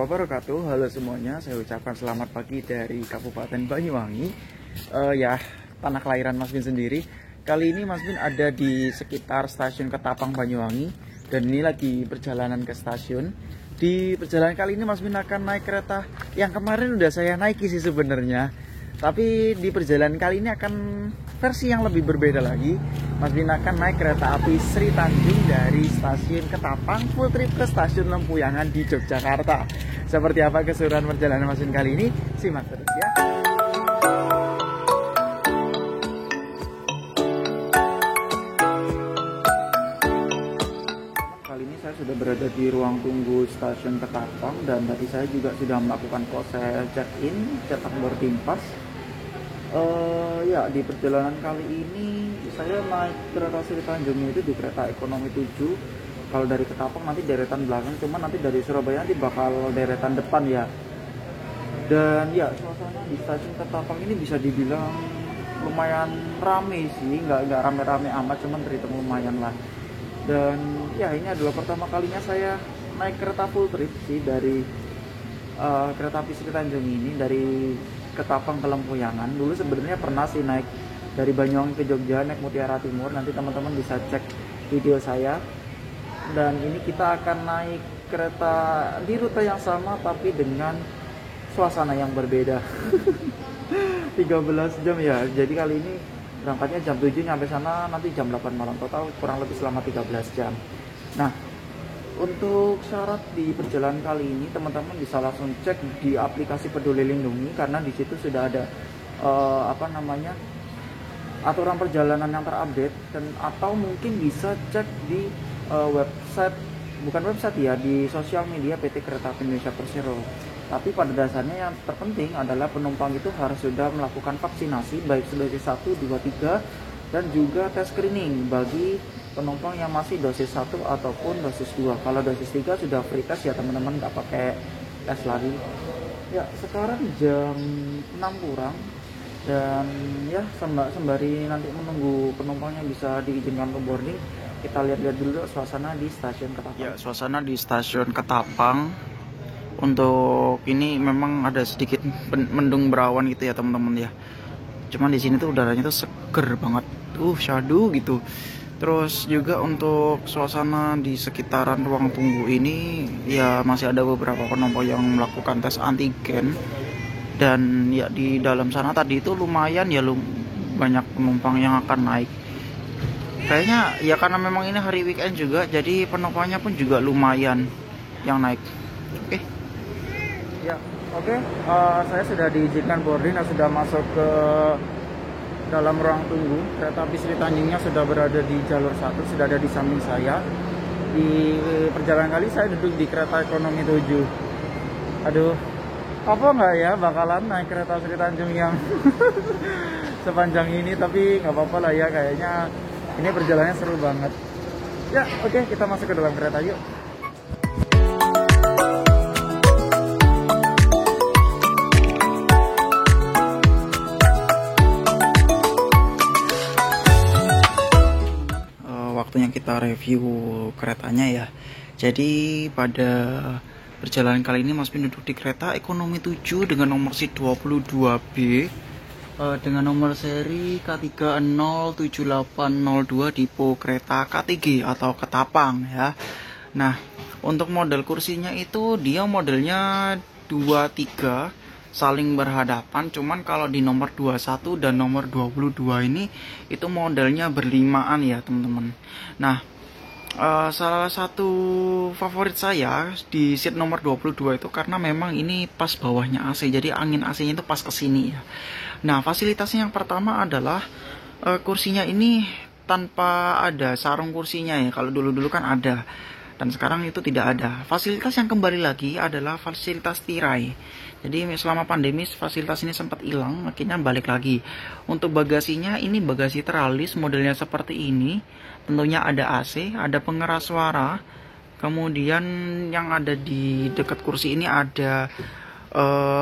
wabarakatuh. Halo semuanya, saya ucapkan selamat pagi dari Kabupaten Banyuwangi. Ya, tanah kelahiran Mas Bin sendiri. Kali ini Mas Bin ada di sekitar stasiun Ketapang Banyuwangi. Dan ini lagi perjalanan ke stasiun. Di perjalanan kali ini Mas Bin akan naik kereta yang kemarin udah saya naiki sih sebenarnya. Tapi di perjalanan kali ini akan versi yang lebih berbeda lagi. Mas Bin akan naik kereta api Sri Tanjung dari stasiun Ketapang full trip ke stasiun Lempuyangan di Yogyakarta. Seperti apa keseruan perjalanan Mas Bin kali ini? Simak terus ya. Kali ini saya sudah berada di ruang tunggu stasiun Ketapang dan tadi saya juga sudah melakukan proses check-in, cetak boarding pass. Ya, di perjalanan kali ini saya naik kereta Sri Tanjung itu di kereta ekonomi 7. Kalau dari Ketapang nanti deretan belakang, cuman nanti dari Surabaya nanti bakal deretan depan ya. Dan ya, suasana di stasiun Ketapang ini bisa dibilang lumayan rame sih, nggak rame-rame amat, cuman terhitung lumayan lah. Dan ya, ini adalah pertama kalinya saya naik kereta full trip sih dari kereta api Sri Tanjung ini dari Ketapang ke Lempuyangan. Dulu sebenarnya pernah sih naik dari Banyuwangi ke Jogja naik Mutiara Timur. Nanti teman-teman bisa cek video saya. Dan ini kita akan naik kereta di rute yang sama tapi dengan suasana yang berbeda. 13 jam ya. Jadi kali ini berangkatnya jam 7 nyampe sana nanti jam 8 malam. Total kurang lebih selama 13 jam. Nah, untuk syarat di perjalanan kali ini teman-teman bisa langsung cek di aplikasi Peduli Lindungi karena di situ sudah ada aturan perjalanan yang terupdate, dan atau mungkin bisa cek di website, bukan website ya, di sosial media PT Kereta Api Indonesia Persero. Tapi pada dasarnya yang terpenting adalah penumpang itu harus sudah melakukan vaksinasi baik dosis 1, 2, 3 dan juga tes screening bagi penumpang yang masih dosis 1 ataupun dosis 2. Kalau dosis 3 sudah free test ya teman-teman, nggak pakai tes lagi. Ya, sekarang jam 6 kurang dan ya sembari nanti menunggu penumpangnya bisa diizinkan ke boarding, kita lihat-lihat dulu suasana di stasiun Ketapang. Ya, suasana di stasiun Ketapang untuk ini memang ada sedikit mendung berawan gitu ya teman-teman ya. Cuman di sini tuh udaranya tuh seger banget, syadu gitu. Terus juga untuk suasana di sekitaran ruang tunggu ini ya masih ada beberapa penumpang yang melakukan tes antigen. Dan ya di dalam sana tadi itu lumayan ya banyak penumpang yang akan naik. Kayaknya ya karena memang ini hari weekend juga, jadi penumpangnya pun juga lumayan yang naik. Oke. Ya, oke. Saya sudah diizinkan boarding dan sudah masuk ke dalam ruang tunggu. Kereta api Sri Tanjungnya sudah berada di jalur 1, sudah ada di samping saya. Di perjalanan kali saya duduk di kereta ekonomi 7. Aduh, apa nggak ya bakalan naik kereta Sri Tanjung yang sepanjang ini, tapi nggak apa-apa lah ya, kayaknya ini perjalanannya seru banget. Ya, oke, kita masuk ke dalam kereta yuk. Waktunya kita review keretanya ya. Jadi pada perjalanan kali ini Mas Bin duduk di kereta ekonomi 7 dengan nomor seat 22B dengan nomor seri K307802 tipe kereta K3 atau Ketapang ya. Nah, untuk model kursinya itu dia modelnya 23 saling berhadapan, cuman kalau di nomor 21 dan nomor 22 ini itu modelnya berlimaan ya teman-teman. Nah, salah satu favorit saya di seat nomor 22 itu karena memang ini pas bawahnya AC, jadi angin AC-nya itu pas ke sini ya. Nah, fasilitasnya yang pertama adalah kursinya ini tanpa ada sarung kursinya ya. Kalau dulu-dulu kan ada, dan sekarang itu tidak ada. Fasilitas yang kembali lagi adalah fasilitas tirai. Jadi selama pandemi fasilitas ini sempat hilang, akhirnya balik lagi. Untuk bagasinya ini bagasi teralis modelnya seperti ini. Tentunya ada AC, ada pengeras suara. Kemudian yang ada di dekat kursi ini ada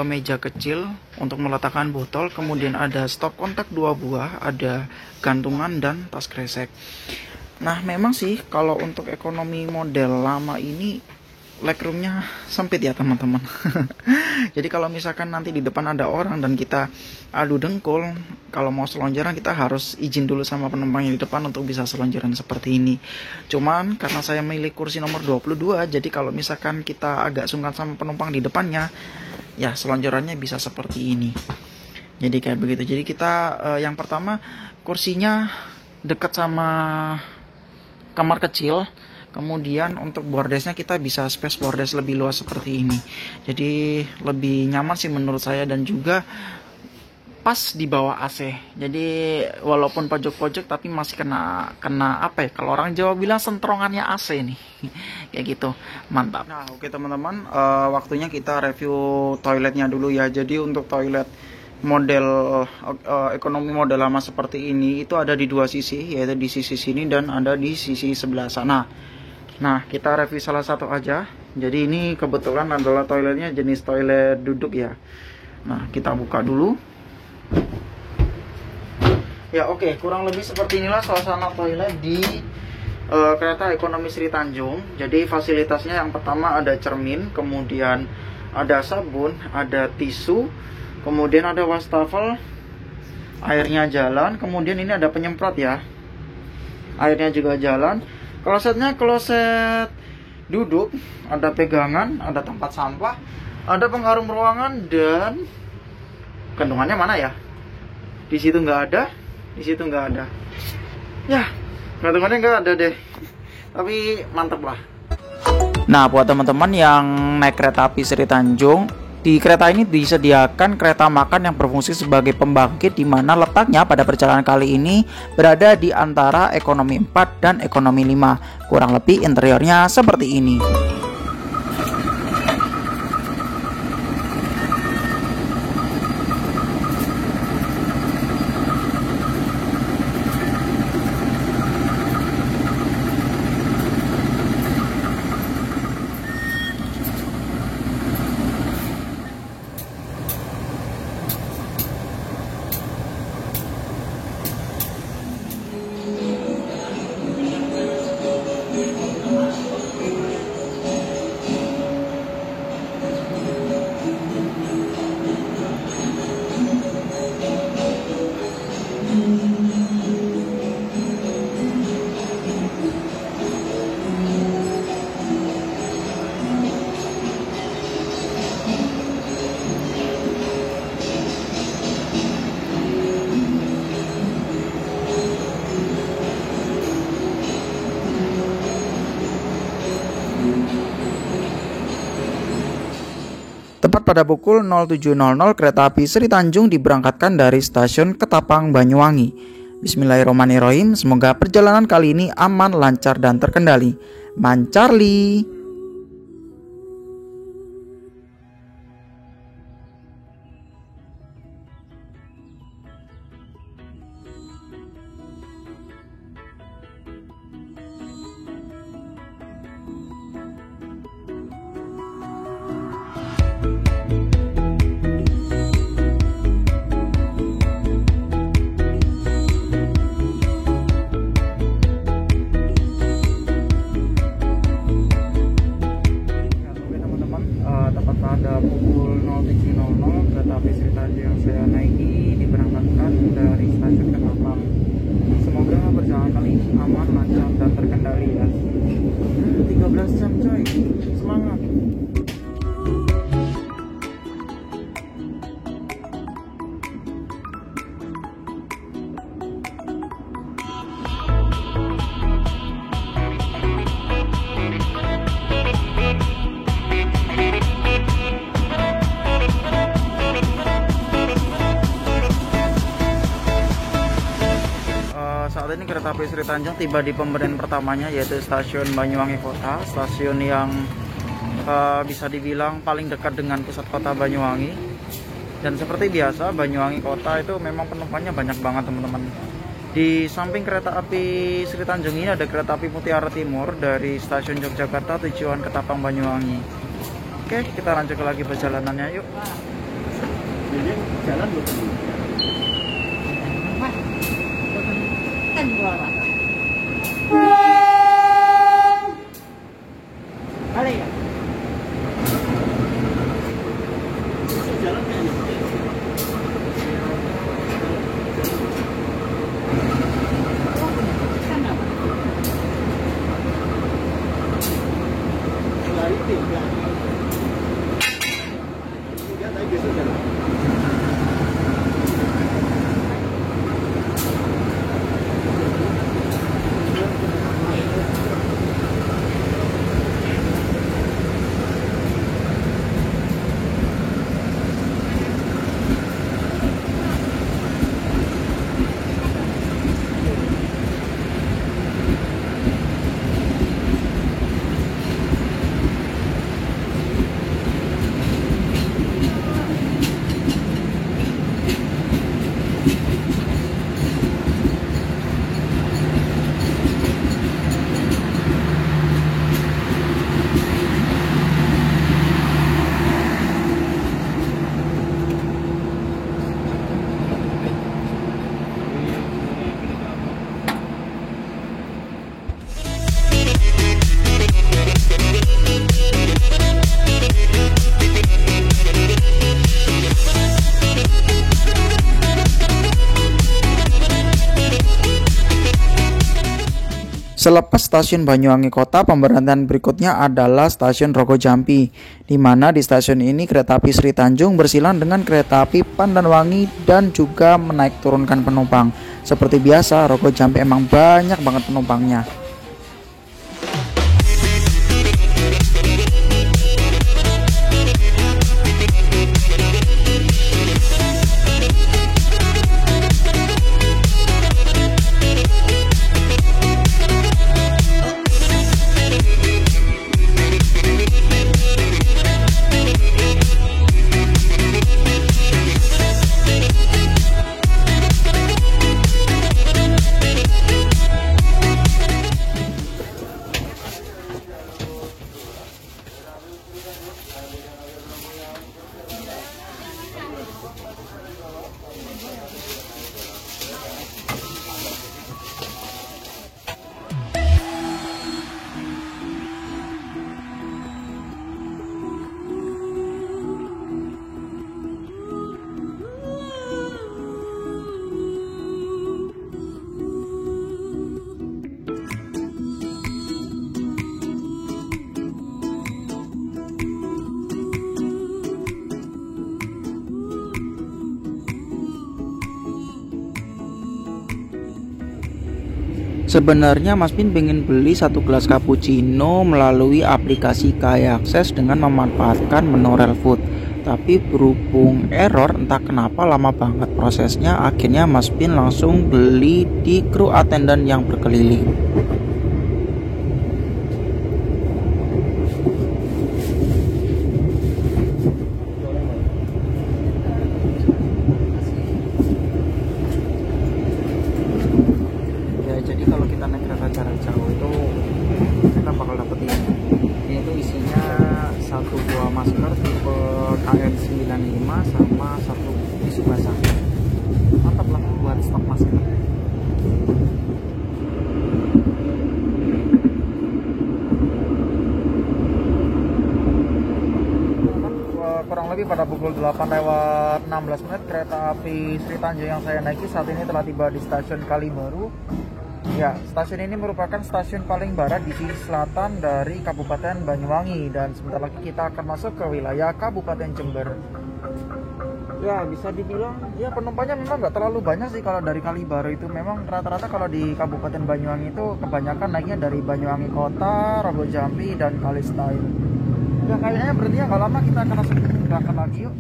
meja kecil untuk meletakkan botol. Kemudian ada stop kontak 2 buah, ada gantungan dan tas kresek. Nah, memang sih kalau untuk ekonomi model lama ini legroomnya sempit ya teman-teman. Jadi kalau misalkan nanti di depan ada orang dan kita adu dengkul, kalau mau selonjoran kita harus izin dulu sama penumpang yang di depan untuk bisa selonjoran seperti ini. Cuman karena saya milih kursi nomor 22, jadi kalau misalkan kita agak sungkan sama penumpang di depannya, ya selonjorannya bisa seperti ini. Jadi kayak begitu. Jadi kita yang pertama kursinya dekat sama kamar kecil. Kemudian untuk bordesnya kita bisa space bordes lebih luas seperti ini. Jadi lebih nyaman sih menurut saya, dan juga pas di bawah AC. Jadi walaupun pojok-pojok tapi masih kena apa ya? Kalau orang Jawa bilang sentrongannya AC nih. Kayak gitu. Mantap. Nah, oke teman-teman, waktunya kita review toiletnya dulu ya. Jadi untuk toilet model ekonomi model lama seperti ini itu ada di dua sisi, yaitu di sisi sini dan ada di sisi sebelah sana. Nah, kita review salah satu aja. Jadi ini kebetulan adalah toiletnya jenis toilet duduk ya. Nah, kita buka dulu. Ya oke, kurang lebih seperti inilah suasana toilet di kereta ekonomi Sri Tanjung. Jadi fasilitasnya yang pertama ada cermin, kemudian ada sabun, ada tisu, kemudian ada wastafel, airnya jalan, kemudian ini ada penyemprot ya. Airnya juga jalan. Klosetnya kloset duduk, ada pegangan, ada tempat sampah, ada pengharum ruangan, dan kandungannya mana ya? Di situ nggak ada, di situ nggak ada. Ya, kandungannya nggak ada deh. Tapi mantep lah. Nah, buat teman-teman yang naik kereta api Sri Tanjung, di kereta ini disediakan kereta makan yang berfungsi sebagai pembangkit, di mana letaknya pada perjalanan kali ini berada di antara ekonomi 4 dan ekonomi 5. Kurang lebih interiornya seperti ini. Tepat pada pukul 07.00 kereta api Sri Tanjung diberangkatkan dari stasiun Ketapang, Banyuwangi. Bismillahirrahmanirrahim, semoga perjalanan kali ini aman, lancar, dan terkendali. Mancarli. Tepat pada pukul 07.00 kereta api Sri Tanjung yang saya naiki diberangkatkan dari stasiun Ketapang. Semoga perjalanan kali ini aman, lancar, dan terkendali ya. 13 jam coy, semangat. Saat ini kereta api Sri Tanjung tiba di pemberhentian pertamanya, yaitu stasiun Banyuwangi Kota, stasiun yang bisa dibilang paling dekat dengan pusat kota Banyuwangi. Dan seperti biasa, Banyuwangi Kota itu memang penumpangnya banyak banget teman-teman. Di samping kereta api Sri Tanjung ini ada kereta api Mutiara Timur dari stasiun Yogyakarta tujuan Ketapang, Banyuwangi. Oke, kita lanjut lagi perjalanannya yuk. Jadi jalan belum? Balik ya? Itu ya. Kemudian tadi besok jalan. Selepas stasiun Banyuwangi Kota, pemberhentian berikutnya adalah stasiun Rogo Jampi, di mana di stasiun ini kereta api Sri Tanjung bersilang dengan kereta api Pandanwangi dan juga menaik turunkan penumpang. Seperti biasa, Rogo Jampi emang banyak banget penumpangnya. Sebenarnya Mas Bin pengen beli 1 gelas cappuccino melalui aplikasi KAI Akses dengan memanfaatkan menu Real Food. Tapi berhubung error, entah kenapa lama banget prosesnya, akhirnya Mas Bin langsung beli di kru attendant yang berkeliling. Jadi kalau kita naik kereta jarak jauh itu kita bakal dapet ini tuh isinya 1 buah masker tipe KN95 sama 1 tisu basah. Mantap lah buat stok masker. Kurang lebih pada pukul 8:16 kereta api Sri Tanjung yang saya naiki saat ini telah tiba di stasiun Kalibaru. Ya, stasiun ini merupakan stasiun paling barat di sisi selatan dari Kabupaten Banyuwangi dan sebentar lagi kita akan masuk ke wilayah Kabupaten Jember. Ya, bisa dibilang ya penumpangnya memang nggak terlalu banyak sih kalau dari Kalibaru itu. Memang rata-rata kalau di Kabupaten Banyuwangi itu kebanyakan naiknya dari Banyuwangi Kota, Rogo Jampi, dan Kalistayu. Ya kayaknya berarti ya nggak lama kita akan langsung berangkat lagi yuk.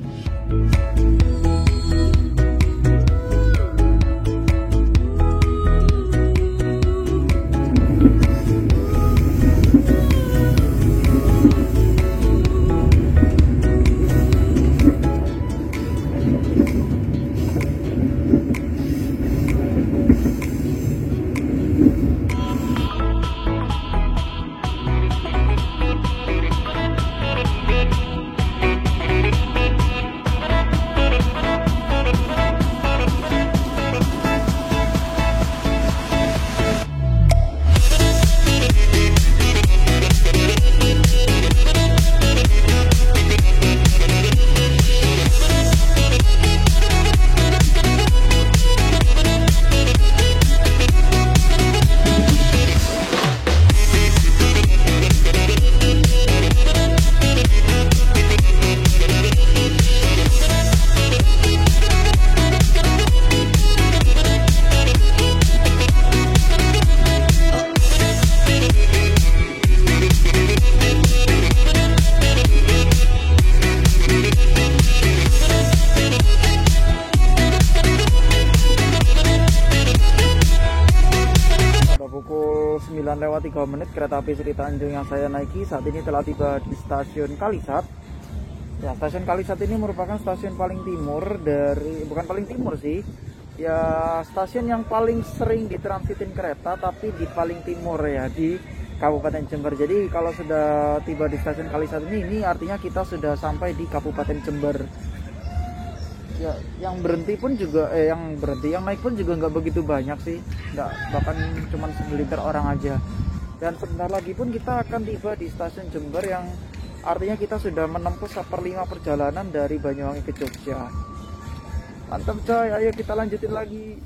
lewat 3 menit kereta api Sri Tanjung yang saya naiki saat ini telah tiba di stasiun Kalisat. Ya, stasiun Kalisat ini merupakan stasiun paling timur dari, bukan paling timur sih, ya stasiun yang paling sering ditransitin kereta, tapi di paling timur ya, di Kabupaten Jember. Jadi kalau sudah tiba di stasiun Kalisat ini artinya kita sudah sampai di Kabupaten Jember. Ya, yang naik pun juga nggak begitu banyak sih, nggak, bahkan cuma segelintir orang aja. Dan sebentar lagi pun kita akan tiba di stasiun Jember, yang artinya kita sudah menempuh 1/5 perjalanan dari Banyuwangi ke Jogja. Mantap coy, ayo kita lanjutin lagi.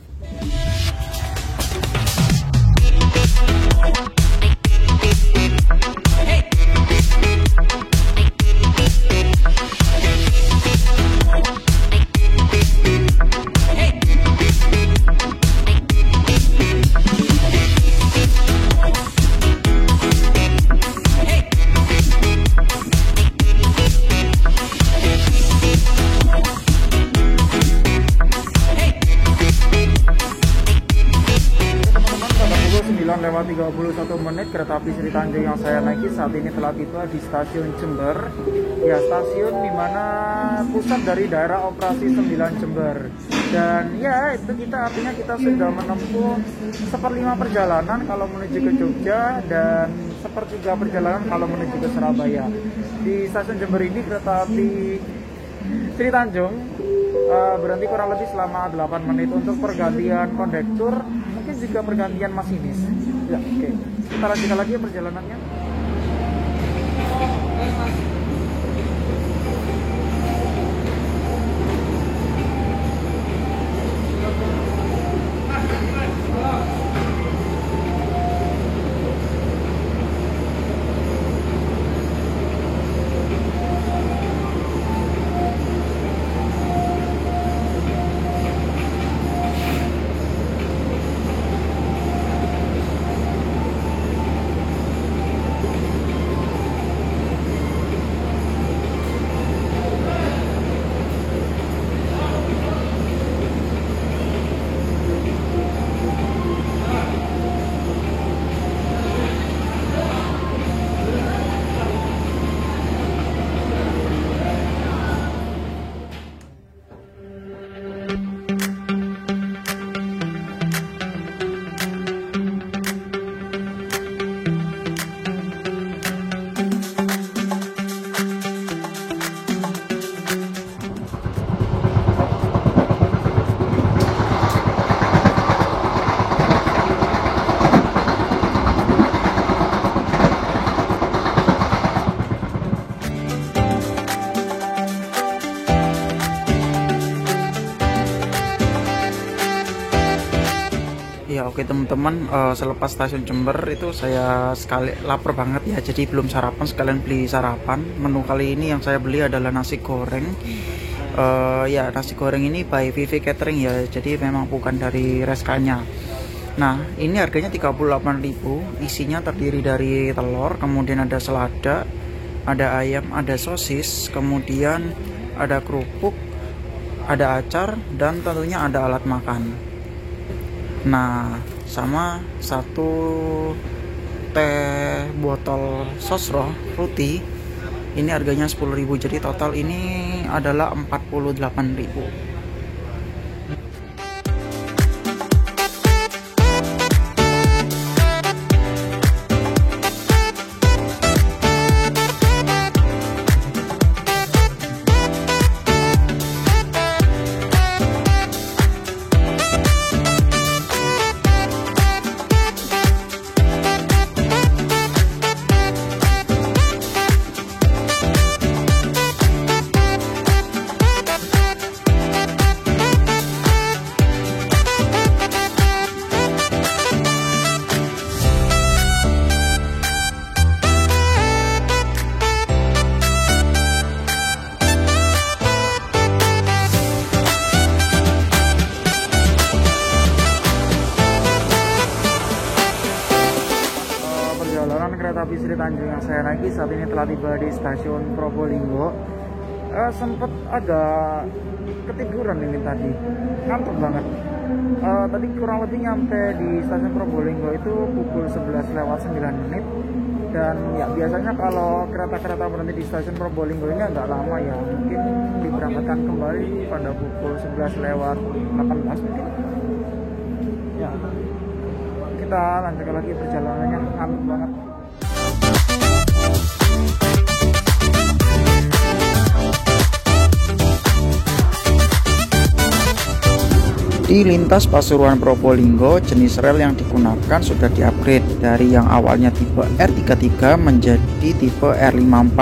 Lewat 31 menit kereta api Sri Tanjung yang saya naiki saat ini telah tiba di stasiun Jember. Ya, stasiun dimana pusat dari daerah operasi 9 Jember. Dan ya, itu artinya kita sudah menempuh 1/5 perjalanan kalau menuju ke Jogja dan 1/3 perjalanan kalau menuju ke Surabaya. Di stasiun Jember ini kereta api Sri Tanjung berhenti kurang lebih selama 8 menit untuk pergantian kondektur, mungkin juga pergantian masinis. Ya, oke. Kita lanjutkan lagi perjalanannya. Ya oke teman-teman, selepas stasiun Jember itu saya sekali lapar banget ya, jadi belum sarapan, sekalian beli sarapan. Menu kali ini yang saya beli adalah nasi goreng. Ya nasi goreng ini by Vivi Catering ya, jadi memang bukan dari Reskanya. Nah ini harganya 38.000, isinya terdiri dari telur, kemudian ada selada, ada ayam, ada sosis, kemudian ada kerupuk, ada acar, dan tentunya ada alat makan. Nah, sama 1 teh botol sosro fruity. Ini harganya 10.000, jadi total ini adalah 48.000. Kereta api Sri Tanjung yang saya naiki saat ini telah tiba di stasiun Probolinggo. Sempet agak ketiduran ini tadi, ngantuk banget. Tadi kurang lebih nyampe di stasiun Probolinggo itu pukul 11 lewat 9 menit. Dan ya biasanya kalau kereta-kereta berhenti di stasiun Probolinggo ini agak lama ya, mungkin diberangkatkan kembali pada pukul 11 lewat 18 mungkin ya. Kita lanjutkan lagi perjalanannya, anget banget. Di lintas Pasuruan Probolinggo, jenis rel yang digunakan sudah di-upgrade dari yang awalnya tipe R33 menjadi tipe R54,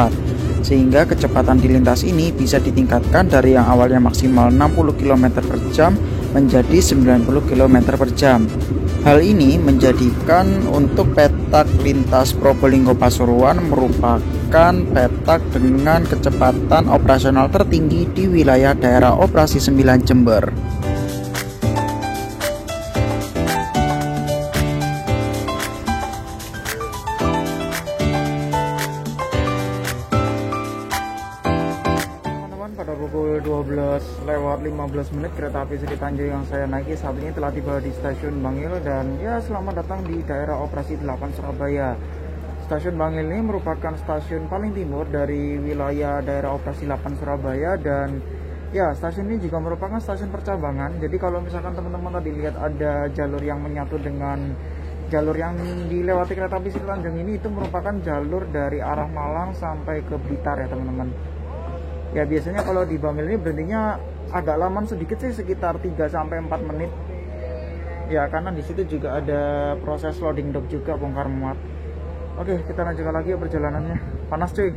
sehingga kecepatan di lintas ini bisa ditingkatkan dari yang awalnya maksimal 60 km per jam menjadi 90 km per jam. Hal ini menjadikan untuk petak lintas Probolinggo Pasuruan merupakan petak dengan kecepatan operasional tertinggi di wilayah daerah operasi 9 Jember. Pada pukul 12 lewat 15 menit kereta api Sri Tanjung yang saya naiki saat ini telah tiba di stasiun Bangil, dan ya selamat datang di daerah operasi 8 Surabaya. Stasiun Bangil ini merupakan stasiun paling timur dari wilayah daerah operasi 8 Surabaya, dan ya stasiun ini juga merupakan stasiun percabangan. Jadi kalau misalkan teman-teman tadi lihat ada jalur yang menyatu dengan jalur yang dilewati kereta api Sri Tanjung ini, itu merupakan jalur dari arah Malang sampai ke Blitar ya teman-teman. Ya biasanya kalau di Bangil ini berhentinya agak lama sedikit sih, sekitar 3-4 menit. Ya karena di situ juga ada proses loading dock juga, bongkar muat. Oke, kita lanjutkan lagi perjalanannya. Panas cuy.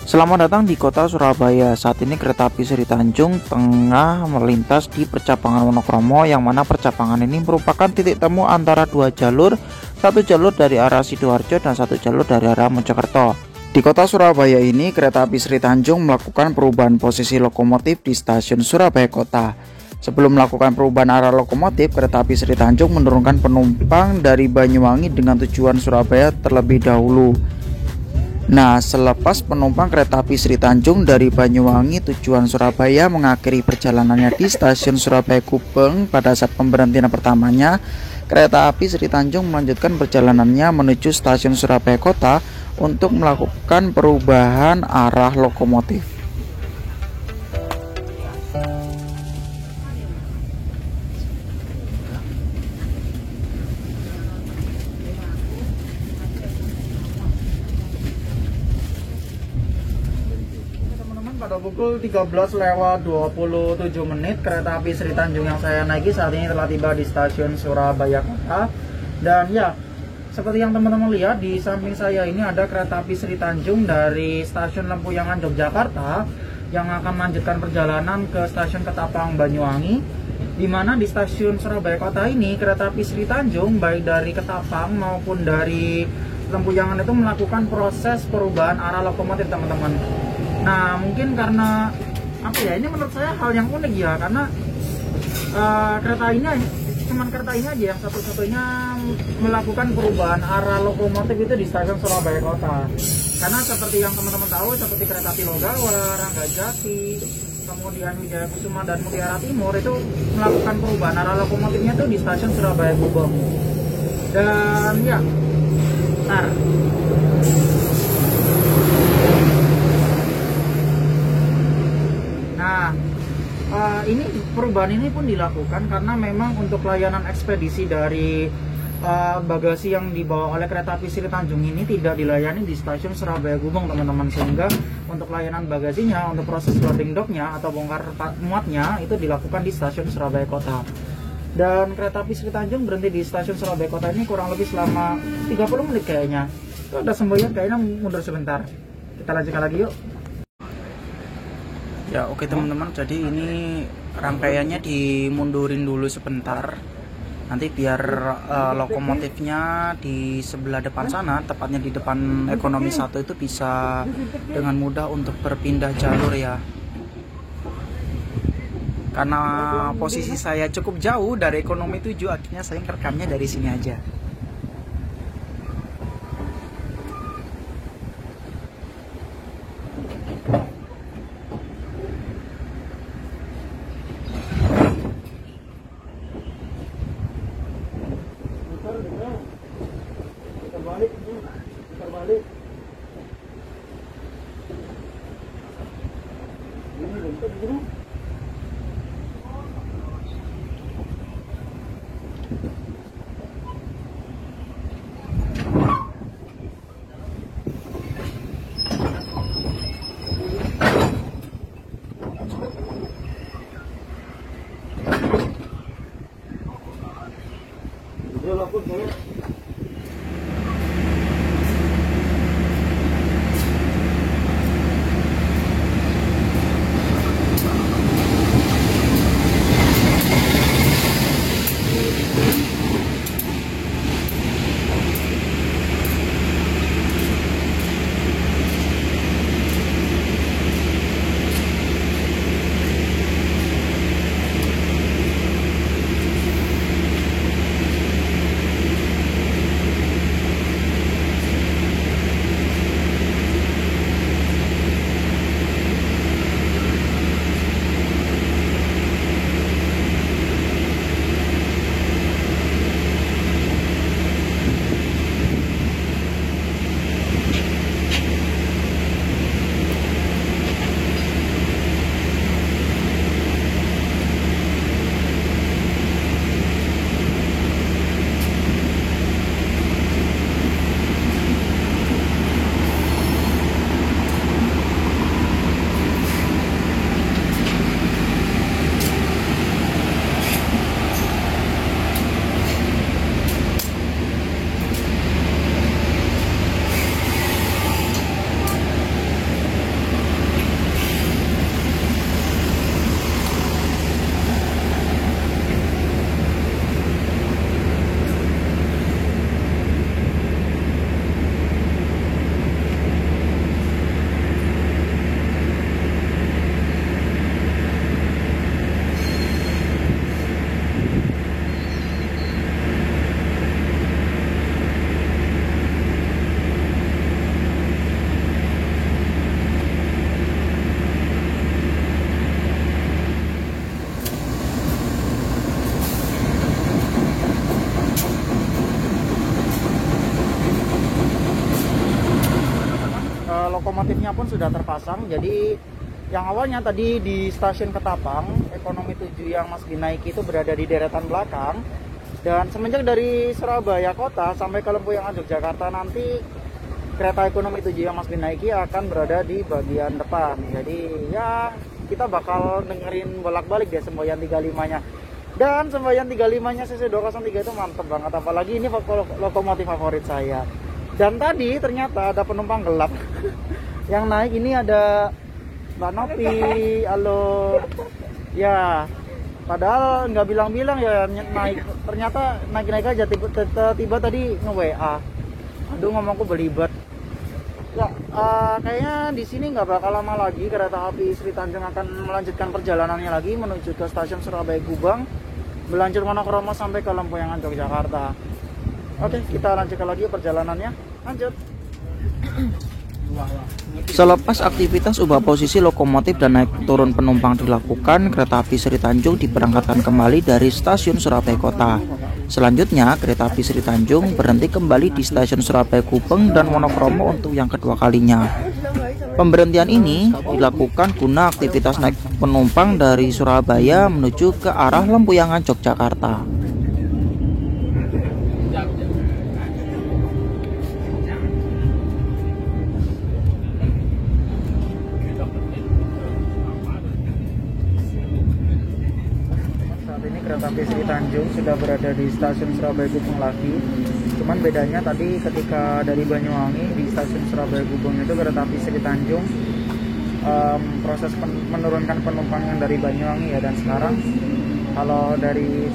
Selamat datang di kota Surabaya. Saat ini kereta api Sri Tanjung tengah melintas di percabangan Wonokromo, yang mana percabangan ini merupakan titik temu antara dua jalur, satu jalur dari arah Sidoarjo dan satu jalur dari arah Mojokerto. Di kota Surabaya ini, kereta api Sri Tanjung melakukan perubahan posisi lokomotif di stasiun Surabaya Kota. Sebelum melakukan perubahan arah lokomotif, kereta api Sri Tanjung menurunkan penumpang dari Banyuwangi dengan tujuan Surabaya terlebih dahulu. Nah, selepas penumpang kereta api Sri Tanjung dari Banyuwangi tujuan Surabaya mengakhiri perjalanannya di stasiun Surabaya Gubeng pada saat pemberhentian pertamanya, kereta api Sri Tanjung melanjutkan perjalanannya menuju stasiun Surabaya Kota untuk melakukan perubahan arah lokomotif. Pada pukul 13 lewat 27 menit kereta api Sri Tanjung yang saya naiki saat ini telah tiba di stasiun Surabaya Kota. Dan ya, seperti yang teman-teman lihat di samping saya ini ada kereta api Sri Tanjung dari stasiun Lempuyangan Yogyakarta yang akan melanjutkan perjalanan ke stasiun Ketapang Banyuwangi, di mana di stasiun Surabaya Kota ini kereta api Sri Tanjung baik dari Ketapang maupun dari Lempuyangan itu melakukan proses perubahan arah lokomotif teman-teman. Nah mungkin karena apa ya, ini menurut saya hal yang unik ya, karena kereta ini aja yang satu-satunya melakukan perubahan arah lokomotif itu di stasiun Surabaya Kota. Karena seperti yang teman-teman tahu, seperti kereta api Logawa, Ranggajati, kemudian Wijaya Kusuma dan Mutiara Timur itu melakukan perubahan arah lokomotifnya itu di stasiun Surabaya Gubeng. Dan ya, ini perubahan ini pun dilakukan karena memang untuk layanan ekspedisi dari bagasi yang dibawa oleh kereta api Sri Tanjung ini tidak dilayani di stasiun Surabaya Gubeng, teman-teman, sehingga untuk layanan bagasinya, untuk proses loading docknya atau bongkar muatnya itu dilakukan di stasiun Surabaya Kota. Dan kereta api Sri Tanjung berhenti di stasiun Surabaya Kota ini kurang lebih selama 30 menit kayaknya. Itu ada semboyan, kayaknya mundur sebentar. Kita lanjutkan lagi yuk. Ya oke teman-teman, jadi ini rangkaiannya dimundurin dulu sebentar. Nanti biar lokomotifnya di sebelah depan sana, tepatnya di depan ekonomi 1 itu bisa dengan mudah untuk berpindah jalur ya. Karena posisi saya cukup jauh dari ekonomi 7, akhirnya saya ngerekamnya dari sini aja. Terbalik. Ini bentuk begini. Dia lakukan saya. Lokomotifnya pun sudah terpasang. Jadi yang awalnya tadi di stasiun Ketapang, ekonomi 7 yang Mas Binaiki itu berada di deretan belakang. Dan semenjak dari Surabaya Kota sampai ke Lempuyangan Yogyakarta nanti kereta ekonomi 7 yang Mas Binaiki akan berada di bagian depan. Jadi ya kita bakal dengerin bolak-balik deh semboyan 35-nya. Dan semboyan 35-nya CC203 itu mantep banget, apalagi ini lokomotif favorit saya. Dan tadi ternyata ada penumpang gelap yang naik. Ini ada Mbak Nopi, halo. Ya, padahal nggak bilang-bilang ya naik. Ternyata naik-naik aja, tiba-tiba tadi nge-WA. Aduh, ngomongku belibet. Ya, kayaknya di sini nggak bakal lama lagi kereta api Sri Tanjung akan melanjutkan perjalanannya lagi menuju ke stasiun Surabaya Gubeng, berlanjut Wonokromo sampai ke Lempuyangan Yogyakarta. Oke, kita lanjutkan lagi perjalanannya. Lanjut. Selepas aktivitas ubah posisi lokomotif dan naik turun penumpang dilakukan, kereta api Sri Tanjung diberangkatkan kembali dari stasiun Surabaya Kota. Selanjutnya, kereta api Sri Tanjung berhenti kembali di stasiun Surabaya Gubeng dan Wonokromo untuk yang kedua kalinya. Pemberhentian ini dilakukan guna aktivitas naik penumpang dari Surabaya menuju ke arah Lempuyangan Yogyakarta. api Sri Tanjung sudah berada di stasiun Surabaya Gubeng lagi. Cuman bedanya tadi ketika dari Banyuwangi di stasiun Surabaya Gubeng itu kereta api Sri Tanjung proses menurunkan penumpang yang dari Banyuwangi ya, dan sekarang kalau dari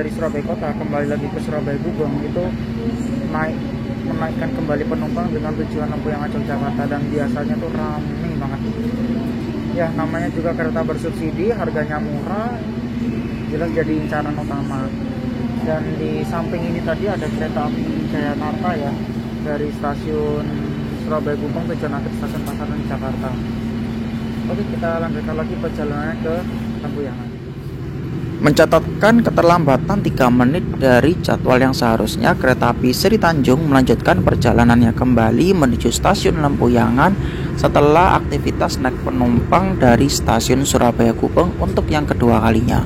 Surabaya Kota kembali lagi ke Surabaya Gubeng itu menaikkan kembali penumpang dengan tujuan Lempuyang Ancol Jakarta, dan biasanya tuh ramai banget. Ya namanya juga kereta bersubsidi, harganya murah, jelas jadi incaran utama. Dan di samping ini tadi ada kereta api Jayakarta ya, dari stasiun Surabaya Gubeng tujuan akhir stasiun Pasaran Jakarta. Oke, kita lanjutkan lagi perjalanannya ke Lempuyangan. Mencatatkan keterlambatan 3 menit dari jadwal yang seharusnya, kereta api Sri Tanjung melanjutkan perjalanannya kembali menuju stasiun Lempuyangan setelah aktivitas naik penumpang dari stasiun Surabaya Gubeng untuk yang kedua kalinya.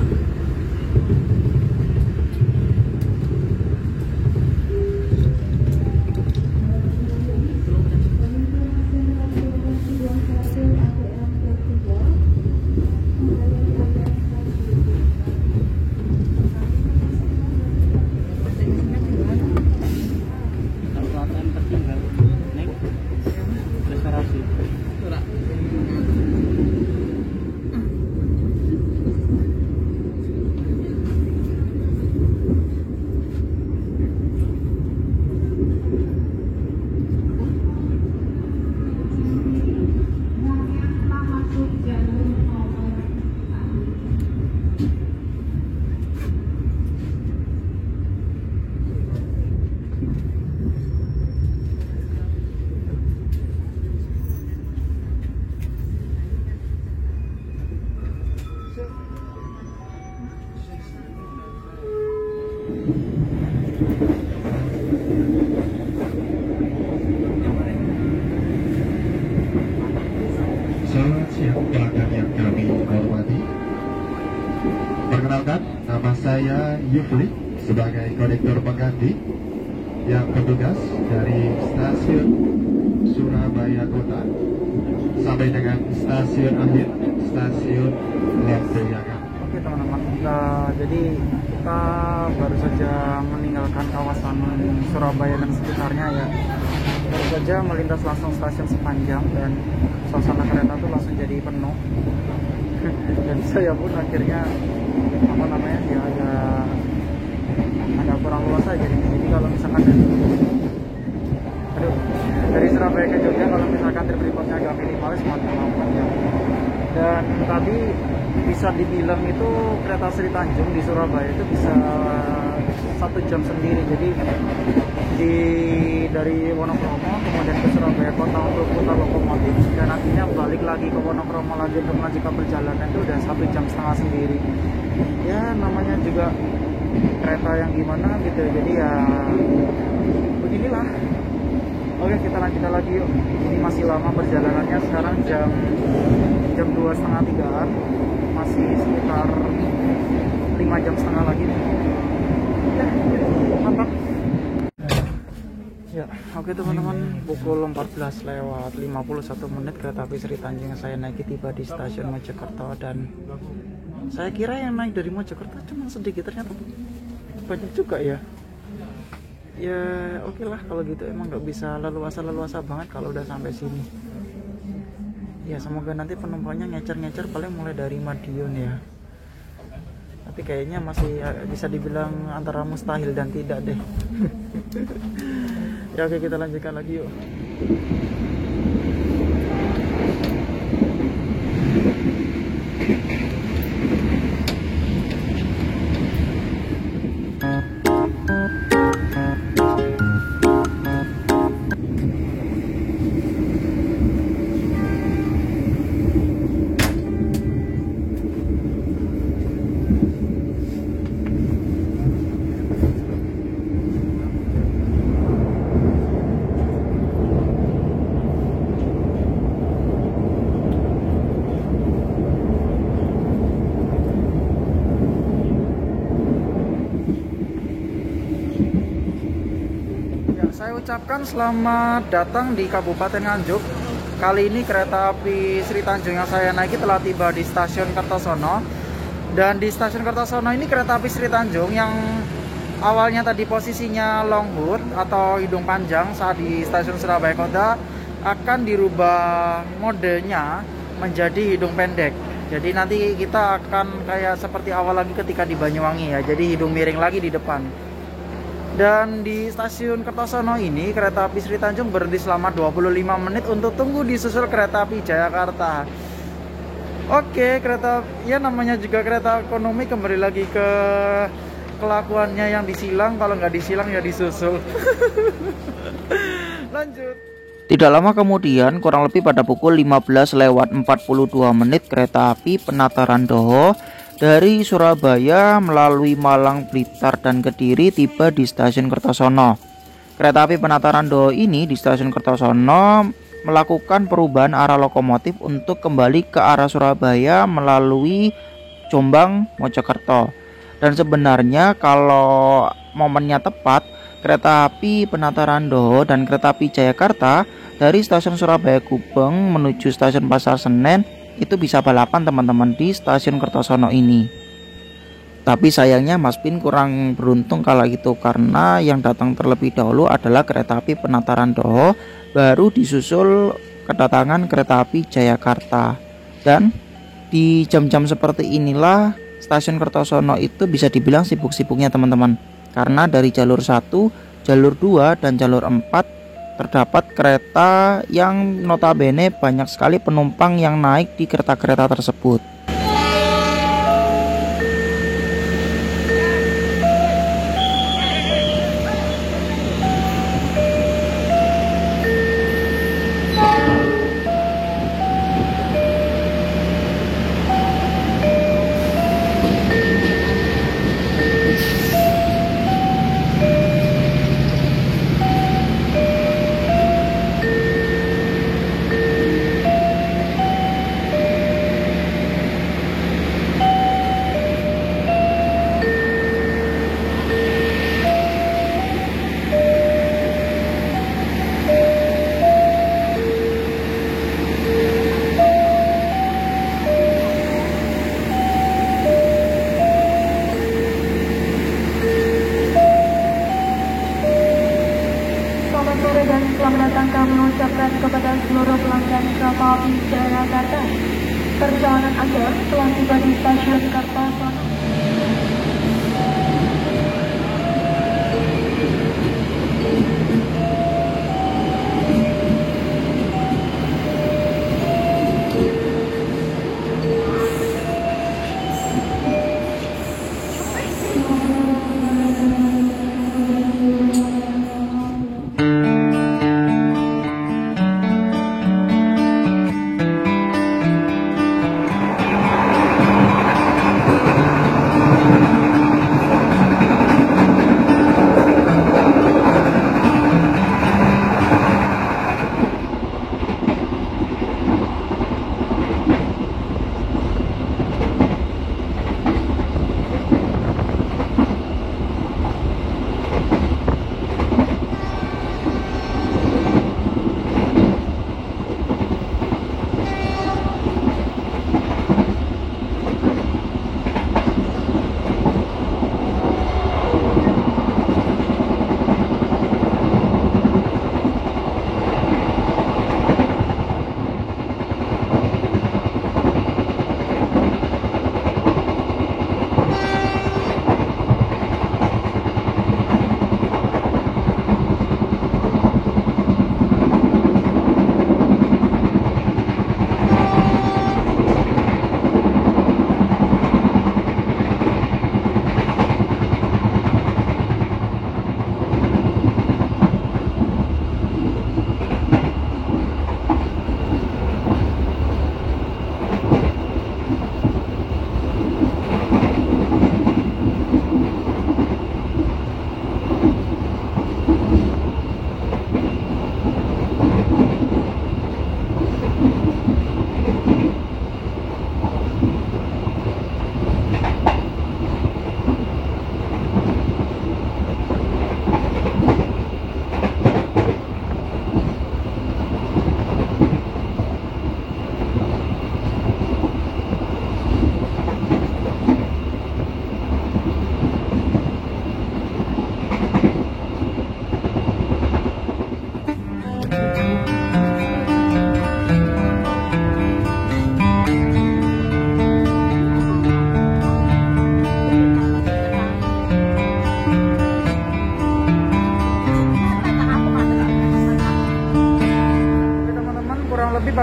Selamat siang pelanggan yang kami hormati. Perkenalkan, nama saya Yufli sebagai kondektur pengganti yang bertugas dari stasiun Surabaya Kota sampai dengan stasiun akhir, stasiun Lempuyangan. Oke teman-teman, jadi kita baru saja meninggalkan kawasan Surabaya dan sekitarnya ya. Baru saja melintas langsung stasiun Sepanjang dan suasana kereta tuh langsung jadi penuh. Dan saya pun akhirnya ya agak kurang luas aja. Jadi kalau misalkan dari Surabaya ke Jogja, kalau misalkan trip reportnya agak minimalis semakin lambat ya. Dan tadi bisa dibilang itu kereta Sri Tanjung di Surabaya itu bisa 1 jam sendiri. Jadi dari Wonokromo kemudian ke Surabaya Kota untuk putar lokomotif, dan nantinya balik lagi ke Wonokromo lagi untuk melanjutkan perjalanan itu udah 1,5 jam sendiri. Ya namanya juga kereta yang gimana gitu, jadi ya beginilah. Oke, kita lanjutkan lagi yuk. Ini masih lama perjalanannya, sekarang jam 2:30-an, masih sekitar 5,5 jam lagi nih. Ya, mantap. Ya, oke teman-teman, pukul 14:51 kereta api Sri Tanjung yang saya naiki tiba di stasiun Mojokerto, dan saya kira yang naik dari Mojokerto cuma sedikit, ternyata banyak juga ya. Ya oke lah kalau gitu, emang nggak bisa leluasa banget kalau udah sampai sini. Ya semoga nanti penumpangnya ngecer paling mulai dari Madiun ya. Tapi kayaknya masih bisa dibilang antara mustahil dan tidak deh. Ya oke, kita lanjutkan lagi yuk. Saya ucapkan selamat datang di Kabupaten Nganjuk. Kali ini kereta api Sri Tanjung yang saya naiki telah tiba di stasiun Kertosono, Dan di stasiun Kertosono ini kereta api Sri Tanjung yang awalnya tadi posisinya long hood atau hidung panjang saat di stasiun Surabaya Kota akan dirubah modenya menjadi hidung pendek. Jadi nanti kita akan kayak seperti awal lagi ketika di Banyuwangi ya. Jadi hidung miring lagi di depan. Dan di stasiun Kertosono ini kereta api Sri Tanjung berhenti selama 25 menit untuk tunggu disusul kereta api Jayakarta. Oke, kereta ya namanya juga kereta ekonomi, kembali lagi ke kelakuannya yang disilang. Kalau nggak disilang ya disusul. Lanjut. Tidak lama kemudian, kurang lebih pada pukul 15:42 kereta api Penataran Doho dari Surabaya melalui Malang, Blitar, dan Kediri tiba di stasiun Kertosono. Kereta api Penataran Doho ini di stasiun Kertosono melakukan perubahan arah lokomotif untuk kembali ke arah Surabaya melalui Jombang, Mojokerto. Dan sebenarnya kalau momennya tepat, kereta api Penataran Doho dan kereta api Jayakarta dari stasiun Surabaya Gubeng menuju stasiun Pasar Senen itu bisa balapan teman-teman di stasiun Kertosono ini. Tapi sayangnya Mas Pin kurang beruntung kala itu, karena yang datang terlebih dahulu adalah kereta api Penataran Doho, baru disusul kedatangan kereta api Jayakarta. Dan di jam-jam seperti inilah stasiun Kertosono itu bisa dibilang sibuk-sibuknya teman-teman, karena dari jalur 1, jalur 2, dan jalur 4 terdapat kereta yang notabene banyak sekali penumpang yang naik di kereta-kereta tersebut. Dan selamat datang kami ucapkan kepada seluruh pelanggan kereta api Jayakarta. Perjalanan Anda telah tiba di stasiun Kertosono.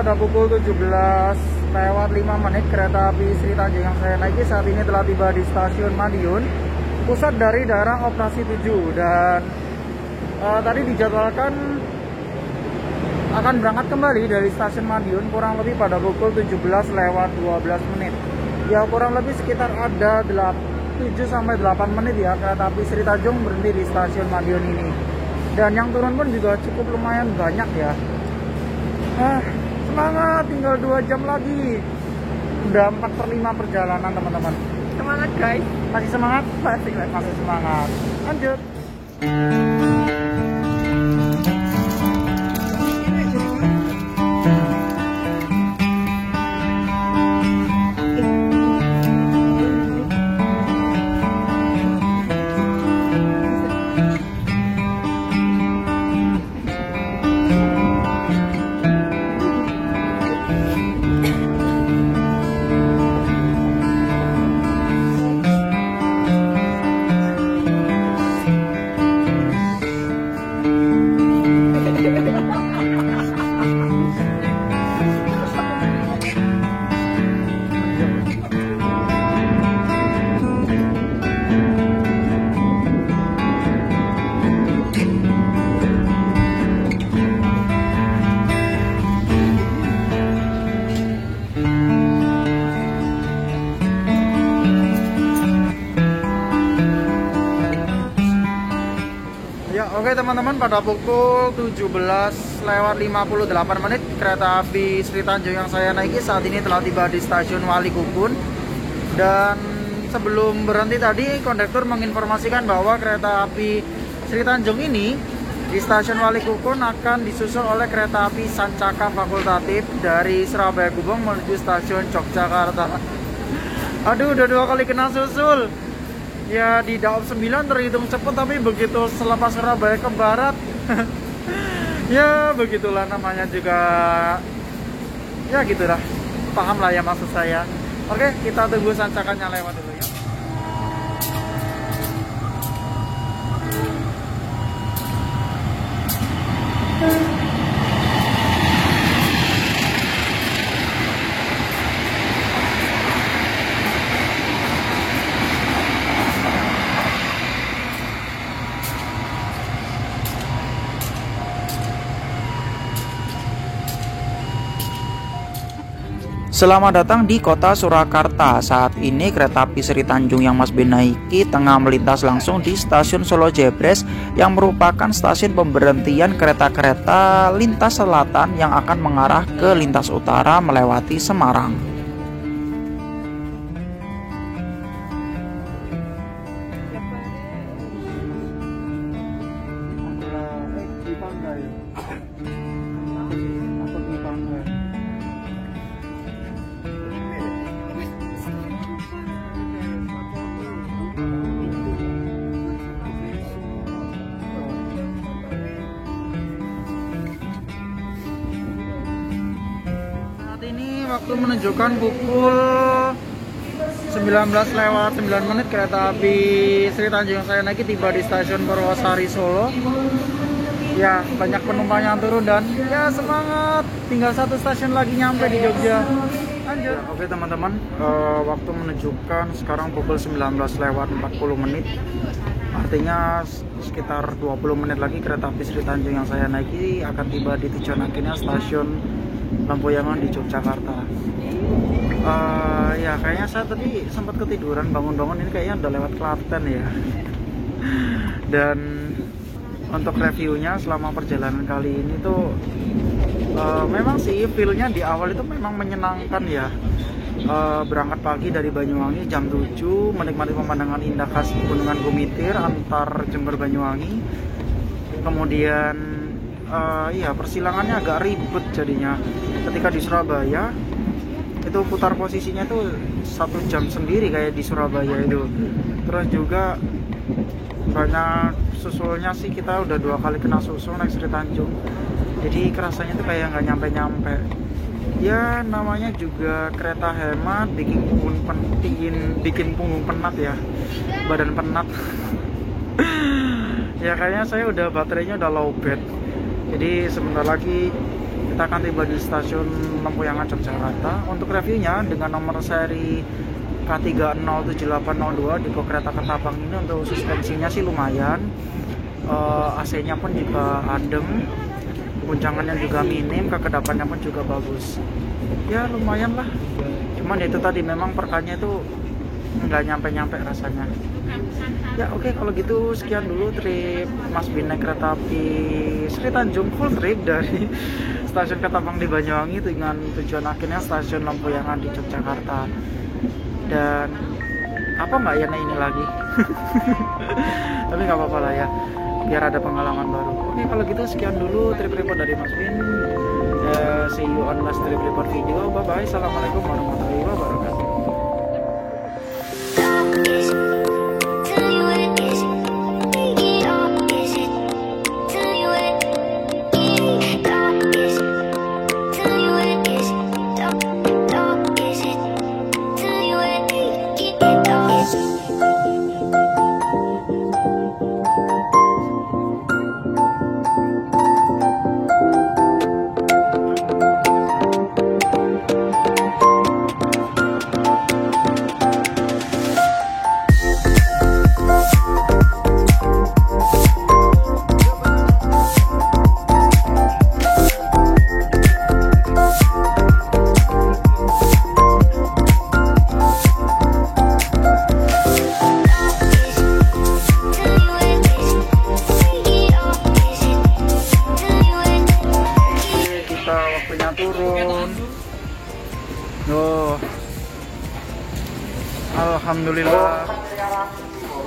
pada pukul 17:05 kereta api Sri Tanjung yang saya naiki saat ini telah tiba di stasiun Madiun, pusat dari daerah operasi 7, dan tadi dijadwalkan akan berangkat kembali dari stasiun Madiun kurang lebih pada pukul 17:12. Ya, kurang lebih sekitar ada 7-8 menit ya kereta api Sri Tanjung berhenti di stasiun Madiun ini. Dan yang turun pun juga cukup lumayan banyak ya. Semangat, tinggal 2 jam lagi. Udah 4/5 perjalanan teman-teman. Semangat guys. Masih semangat? Masih semangat. Lanjut. Oke teman-teman, pada pukul 17:58 kereta api Sri Tanjung yang saya naiki saat ini telah tiba di stasiun Wali Kukun. Dan sebelum berhenti tadi, kondektur menginformasikan bahwa kereta api Sri Tanjung ini di stasiun Wali Kukun akan disusul oleh kereta api Sancaka fakultatif dari Surabaya Gubeng menuju stasiun Yogyakarta. Aduh, udah 2 kali kena susul. Ya, di Daob 9 terhitung cepat, tapi begitu selepas Surabaya ke barat ya begitulah, namanya juga ya gitu dah, paham lah ya maksud saya. Oke, kita tunggu Sancakanya lewat dulu ya. Selamat datang di kota Surakarta. Saat ini kereta api Sri Tanjung yang Mas Ben naiki tengah melintas langsung di stasiun Solo Jebres yang merupakan stasiun pemberhentian kereta-kereta lintas selatan yang akan mengarah ke lintas utara melewati Semarang. Waktu menunjukkan pukul 19:09 kereta api Sri Tanjung yang saya naiki tiba di stasiun Purwosari Solo. Ya, banyak penumpang yang turun dan ya semangat, tinggal 1 stasiun lagi nyampe di Jogja. Lanjut. Oke teman-teman, waktu menunjukkan sekarang pukul 19:40. Artinya sekitar 20 menit lagi kereta api Sri Tanjung yang saya naiki akan tiba di tujuan akhirnya stasiun Lampuyangan di Yogyakarta. Ya kayaknya saya tadi sempat ketiduran, bangun-bangun ini kayaknya udah lewat Klaten ya. Dan untuk reviewnya selama perjalanan kali ini tuh memang sih feelnya di awal itu memang menyenangkan ya. Berangkat pagi dari Banyuwangi jam 7, menikmati pemandangan indah khas Gunungan Gumitir antar Jember Banyuwangi. Kemudian ya persilangannya agak ribet jadinya. Ketika di Surabaya itu putar posisinya tuh 1 jam sendiri kayak di Surabaya itu. Terus juga banyak susulnya sih, kita udah 2 kali kena susul naik Sri Tanjung. Jadi kerasanya tuh kayak nggak nyampe-nyampe. Ya namanya juga kereta hemat, bikin punggung penat ya, badan penat. Ya kayaknya saya udah baterainya udah low bed. Jadi sebentar lagi kita akan tiba di stasiun Lempuyangan Yogyakarta. Untuk reviewnya dengan nomor seri K307802 di kereta Ketapang ini, untuk suspensinya sih lumayan, AC-nya pun juga adem, guncangannya juga minim, kekedapannya pun juga bagus. Ya lumayan lah. Cuman itu tadi memang perkannya itu nggak nyampe-nyampe rasanya. Ya oke, kalau gitu sekian dulu trip Mas Bin naik kereta api Sri Tanjung full trip dari stasiun Ketapang di Banyuwangi dengan tujuan akhirnya stasiun Lempuyangan di Yogyakarta. Dan apa nggak ya ini lagi? Tapi nggak apa-apa lah ya, biar ada pengalaman baru. Oke, kalau gitu sekian dulu trip report dari Mas Bin. See you on last trip report video. Bye bye. Assalamualaikum warahmatullahi wabarakatuh. Waktunya turun. Oh, alhamdulillah.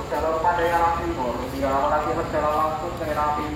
Jalur Pandai Timur, tinggal lagi berjalan langsung ke Rapi.